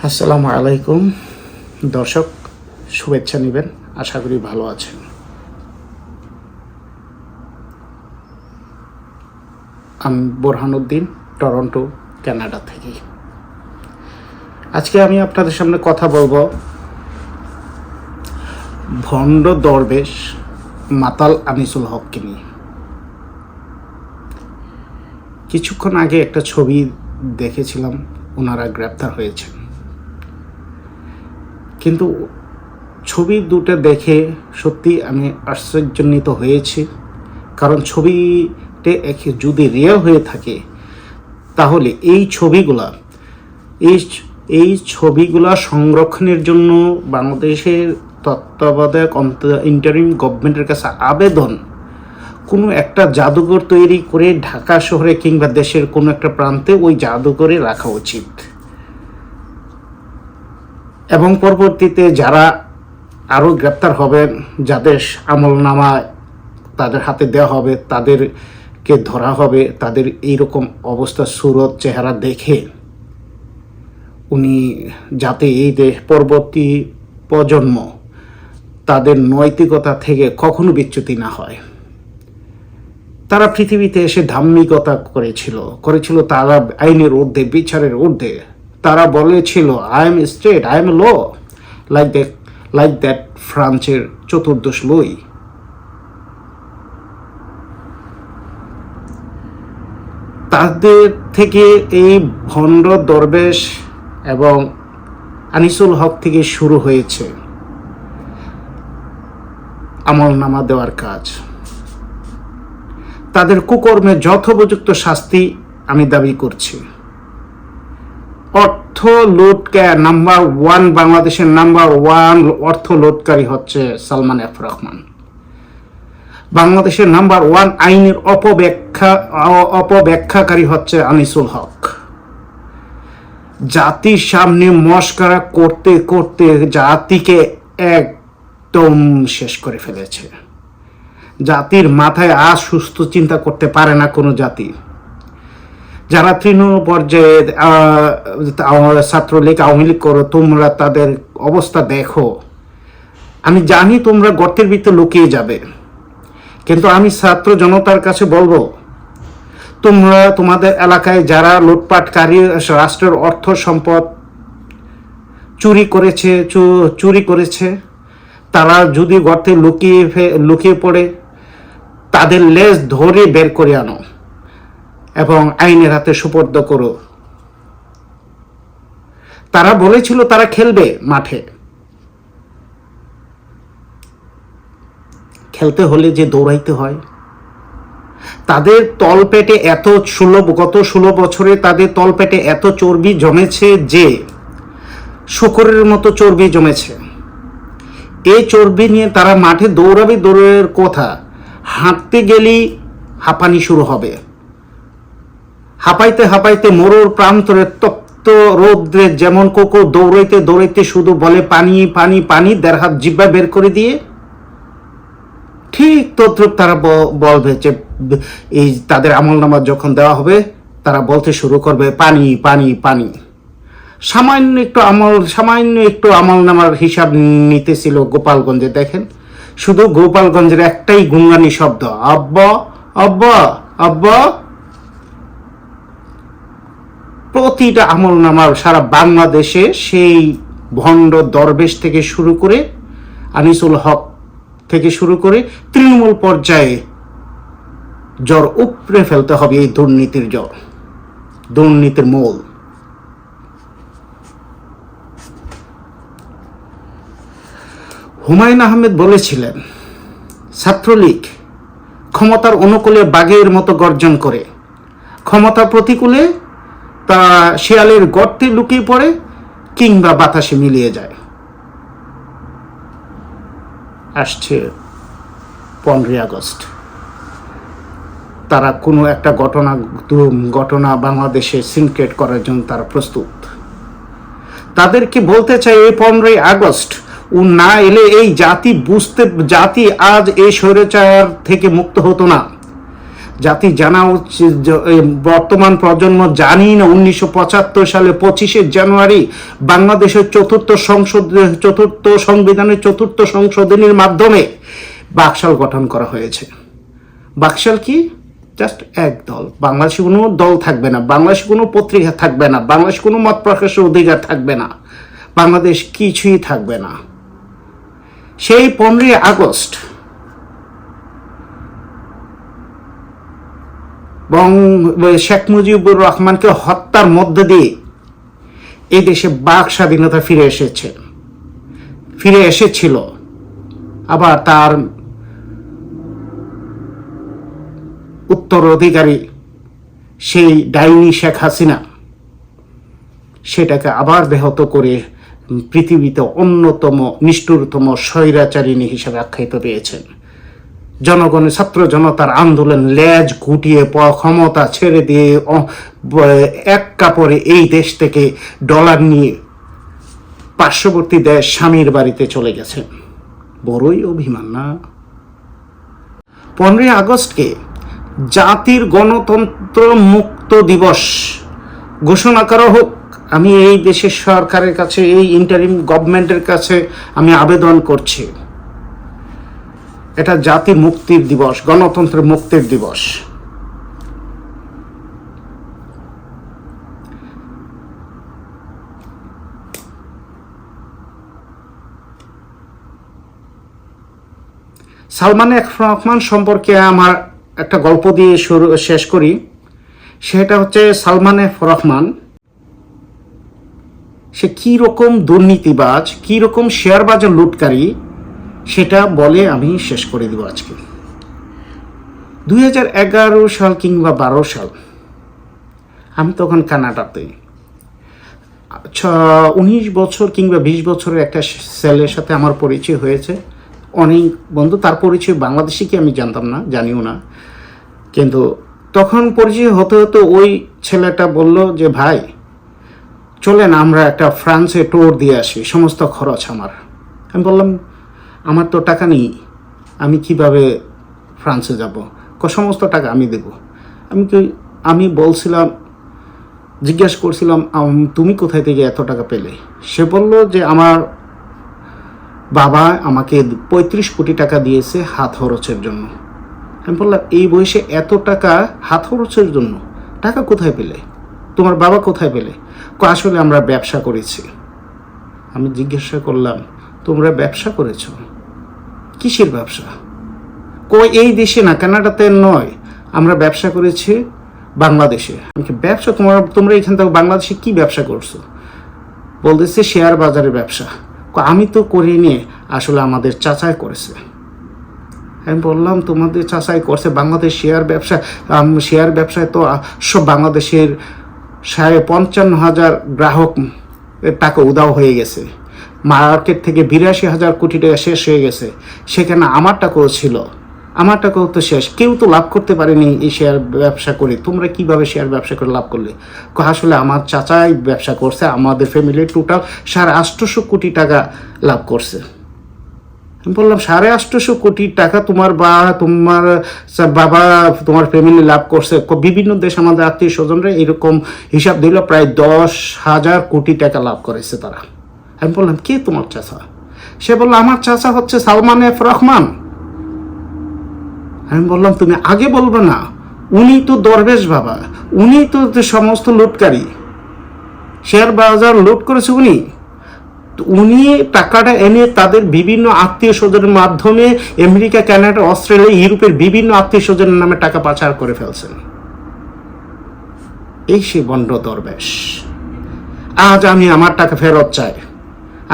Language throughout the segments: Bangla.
আসসালামু আলাইকুম দর্শক, শুভেচ্ছা নেবেন। আশা করি ভালো আছেন। আমি বোরহানুদ্দিন, টরন্টো, কানাডা থেকে। আজকে আমি আপনাদের সামনে কথা বলবো ভণ্ড দরবেশ মাতাল আনিসুল হককে নিয়ে। কিছুক্ষণ আগে একটা ছবি দেখেছিলাম, ওনারা গ্রেপ্তার হয়েছেন, কিন্তু ছবি দুটো দেখে সত্যি আমি আশ্চর্যান্বিত হয়েছি। কারণ ছবিতে যদি রিয়েল হয়ে থাকে তাহলে এই ছবিগুলা সংরক্ষণের জন্য বাংলাদেশের তত্ত্বাবধায়ক ইন্টারিম গভর্নমেন্টের কাছে আবেদন, কোনো একটা জাদুঘর তৈরি করে ঢাকা শহরে কিংবা দেশের কোনো একটা প্রান্তে ওই জাদুঘরে রাখা উচিত। এবং পরবর্তীতে যারা আরও গ্রেপ্তার হবেন, যাদের আমলনামা তাদের হাতে দেওয়া হবে, তাদেরকে ধরা হবে, তাদের এইরকম অবস্থা সুরত চেহারা দেখে উনি যাতে এই পরবর্তী প্রজন্ম তাদের নৈতিকতা থেকে কখনো বিচ্যুতি না হয়। তারা পৃথিবীতে এসে ধার্মিকতা করেছিল, তারা আইনের ঊর্ধ্বে, বিচারের ঊর্ধ্বে। তারা বলেছিল I am state, I am law, like that ফ্রান্সের চতুর্দশ লুই। তাদের থেকে এই ভণ্ড দরবেশ এবং আনিসুল হক থেকে শুরু হয়েছে আমলনামা দেওয়ার কাজ। তাদের কুকর্মের যথোপযুক্ত শাস্তি আমি দাবি করছি। অর্থ লুটকে নাম্বার ওয়ান, বাংলাদেশের নাম্বার ওয়ান অর্থ লুটকারী হচ্ছে সালমান এফ রহমান। বাংলাদেশের নাম্বার ওয়ান আইনের অপব্যাখ্যাকারী হচ্ছে আনিসুল হক। জাতির সামনে মস্করা করতে করতে জাতিকে একদম শেষ করে ফেলেছে। জাতির মাথায় আজ সুস্থ চিন্তা করতে পারে না কোনো জাতি। যারা তৃণমূল পর্যায়ে ছাত্রলীগ, আওয়ামী লীগ করো, তোমরা তাদের অবস্থা দেখো। আমি জানি তোমরা গর্তের ভিতরে লুকিয়ে যাবে, কিন্তু আমি ছাত্র জনতার কাছে বলবো, তোমরা তোমাদের এলাকায় যারা লুটপাটকারী, রাষ্ট্রের অর্থ সম্পদ চুরি করেছে, তারা যদি গর্তে লুকিয়ে পড়ে, তাদের লেজ ধরে বের করে আনো এবং আইনের হাতে সুপর্দ করো। তারা বলেছিল তারা খেলবে মাঠে, খেলতে হলে যে দৌড়াইতে হয়। তাদের তলপেটে গত 16 বছরে তাদের তলপেটে এত চর্বি জমেছে যে শুকরের মতো চর্বি জমেছে। এই চর্বি নিয়ে তারা মাঠে দৌড়াবে দৌড়ের কথা, হাঁটতে গেলেই হাঁপানি শুরু হবে। হাঁপাইতে হাঁপাইতে মরুর প্রান্তরে তপ্ত রৌদ্রে যেমন কোকো দৌড়াইতে দৌড়াইতে শুধু বলে পানি পানি পানি, 1.5 হাত জিব্বা বের করে দিয়ে, ঠিক তদ্রুপ তারা বলবে যে এই তাদের আমলনামা যখন দেওয়া হবে তারা বলতে শুরু করবে পানি পানি পানি। সামান্য একটু আমলনামার হিসাব নিতেছিল গোপালগঞ্জে। দেখেন, শুধু গোপালগঞ্জের একটাই গুঙ্গানি শব্দ, আব্বা আব্বা আব্বা। প্রতিটা আমলনামার সারা বাংলাদেশে সেই ভণ্ড দরবেশ থেকে শুরু করে আনিসুল হক থেকে শুরু করে তৃণমূল পর্যায়ে জ্বর উপড়ে ফেলতে হবে। এই দুর্নীতির জ্বর, দুর্নীতির মূল। হুমায়ুন আহমেদ বলেছিলেন, ছাত্রলীগ ক্ষমতার অনুকূলে বাঘের মতো গর্জন করে, ক্ষমতা প্রতিকূলে তা শিয়ালের গর্তে লুকিয়ে পড়ে কিংবা বাতাসে মিলিয়ে যায়। আসছে 15ই আগস্ট, তারা কোনো একটা ঘটনা বাংলাদেশে সিনক্রেট করার জন্য তারা প্রস্তুত। তাদেরকে বলতে চাই, এই 15ই আগস্ট না এলে এই জাতি আজ এই স্বৈরাচার থেকে মুক্ত হতো না। জাতি জানা উচিত, বর্তমান প্রজন্ম জানি না 1975 সালে 25শে জানুয়ারি বাংলাদেশের চতুর্থ সংবিধানের চতুর্থ সংশোধনীর মাধ্যমে বাকশাল গঠন করা হয়েছে। বাকশাল কি? জাস্ট এক দল। বাংলাদেশে কোনো দল থাকবে না, বাংলাদেশে কোনো পত্রিকা থাকবে না, বাংলাদেশে কোনো মত প্রকাশের অধিকার থাকবে না, বাংলাদেশ কিছুই থাকবে না। সেই 15ই আগস্ট এবং শেখ মুজিবুর রহমানকে হত্যার মধ্য দিয়ে এই দেশে বাক স্বাধীনতা ফিরে এসেছিল। আবার তার উত্তরাধিকারী সেই ডাইনি শেখ হাসিনা সেটাকে আবার ব্যাহত করে পৃথিবীতে অন্যতম নিষ্ঠুরতম স্বৈরাচারিণী হিসেবে আখ্যায়িত পেয়েছেন। জনগণের ছাত্র জনতার আন্দোলন লেজ গুটিয়ে ক্ষমতা ছেড়ে দিয়ে এক কাপড়ে এই দেশ থেকে ডলার নিয়ে পার্শ্ববর্তী দেশ স্বামীর বাড়িতে চলে গেছেন। বড়ই অভিমান না? 15ই আগস্টকে জাতির গণতন্ত্র মুক্ত দিবস ঘোষণা করা হোক। আমি এই দেশের সরকারের কাছে, এই ইন্টারিম গভর্নমেন্টের কাছে আমি আবেদন করছি। এটা জাতির মুক্তির দিবস, গণতন্ত্রের মুক্তির দিবস। সালমান এফ রহমান সম্পর্কে আমার একটা গল্প দিয়ে শেষ করি। সেটা হচ্ছে সালমান এফ রহমান সে কী রকম দুর্নীতিবাজ, কী রকম শেয়ার বাজার লুটকারী, সেটা বলে আমি শেষ করে দেব আজকে। 2011 সাল কিংবা 12 সাল, আমি তখন কানাডাতে 19 বছর কিংবা 20 বছরের একটা ছেলের সাথে আমার পরিচয় হয়েছে। অনেক বন্ধু, তার পরিচয় বাংলাদেশি কি আমি জানতাম না, জানিও না। কিন্তু তখন পরিচয় হতে হতে ওই ছেলেটা বলল যে ভাই চলেন আমরা একটা ফ্রান্সে ট্যুর দিয়ে আসি, সমস্ত খরচ আমার। আমি বললাম আমার তো টাকা নেই, আমি কিভাবে ফ্রান্সে যাব? সমস্ত টাকা আমি দেব। আমি বলছিলাম, জিজ্ঞাসা করছিলাম তুমি কোথায় থেকে এত টাকা পেলে? সে বলল যে আমার বাবা আমাকে 35 কোটি টাকা দিয়েছে হাত খরচের জন্য। আমি বললাম এই বয়সে এত টাকা হাত খরচের জন্য টাকা কোথায় পেলে? তোমার বাবা কোথায় পেলে? আসলে আমরা ব্যবসা করেছি। আমি জিজ্ঞাসা করলাম তোমরা ব্যবসা করেছ? কিসের ব্যবসা? এই দেশে না, কানাডাতে নয়, আমরা ব্যবসা করেছি বাংলাদেশে। আমি ব্যবসা তোমরা এখান থেকে বাংলাদেশে কি ব্যবসা করছো? বলতেছে শেয়ার বাজারের ব্যবসা। আমি তো করিনি, আসলে আমাদের চাচাই করেছে। আমি বললাম তোমাদের চাচাই করছে? বাংলাদেশ শেয়ার ব্যবসায় তো সব বাংলাদেশের 55,000 গ্রাহক টাকা উধাও হয়ে গেছে, মার্কেট থেকে 82,000 কোটি টাকা শেষ হয়ে গেছে। সেখানে আমার টাকাও ছিল, আমার টাকাও তো শেষ, কেউ তো লাভ করতে পারেনি এই শেয়ার ব্যবসা করে। তোমরা কিভাবে শেয়ার ব্যবসা করে লাভ করলে? আসলে আমার চাচাই ব্যবসা করছে, আমাদের ফ্যামিলির টোটাল 850 কোটি টাকা লাভ করছে। আমি বললাম 850 কোটি টাকা তোমার বাবা তোমার ফ্যামিলি লাভ করছে? বিভিন্ন দেশ আমাদের আত্মীয় স্বজনরা এরকম হিসাব দিল, প্রায় 10,000 কোটি টাকা লাভ করেছে তারা। আমি বললাম কে তোমার চাচা? সে বলল আমার চাচা হচ্ছে সালমান এফ রহমান। আমি বললাম তুমি আগে বলবে না? উনি তো দরবেশ বাবা, উনি তো সমস্ত লুটকারী, শেয়ার বাজার লুট করেছে উনি। উনি টাকাটা এনে তাদের বিভিন্ন আত্মীয় স্বজনের মাধ্যমে আমেরিকা, কানাডা, অস্ট্রেলিয়া, ইউরোপের বিভিন্ন আত্মীয় স্বজনের নামে টাকা পাচার করে ফেলছেন। এই সে বন্ড দরবেশ। আজ আমি আমার টাকা ফেরত চাই।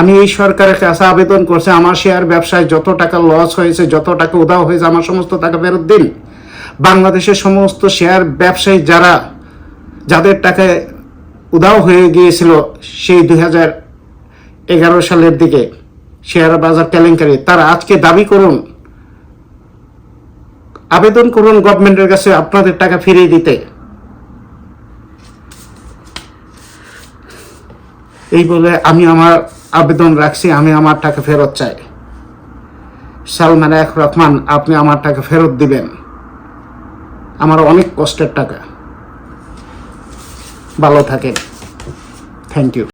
আমি এই সরকারের কাছে আবেদন করছি, আমার শেয়ার ব্যবসায় যত টাকা লস হয়েছে, যত টাকা উধাও হয়েছে, আমার সমস্ত টাকা ফেরত দিন। বাংলাদেশের সমস্ত শেয়ার ব্যবসায়ী যাদের টাকা উধাও হয়ে গিয়েছিল সেই 2011 সালের দিকে শেয়ার বাজার কেলেঙ্কারি, তারা আজকে দাবি করুন, আবেদন করুন গভর্নমেন্টের কাছে আপনাদের টাকা ফিরিয়ে দিতে। এই বলে আমি আমার আবেদন রাখছি, আমি আমার টাকা ফেরত চাই। সালমান এফ রহমান, আপনি আমার টাকা ফেরত দিবেন। আমার অনেক কষ্টের টাকা। ভালো থাকেন, থ্যাংক ইউ।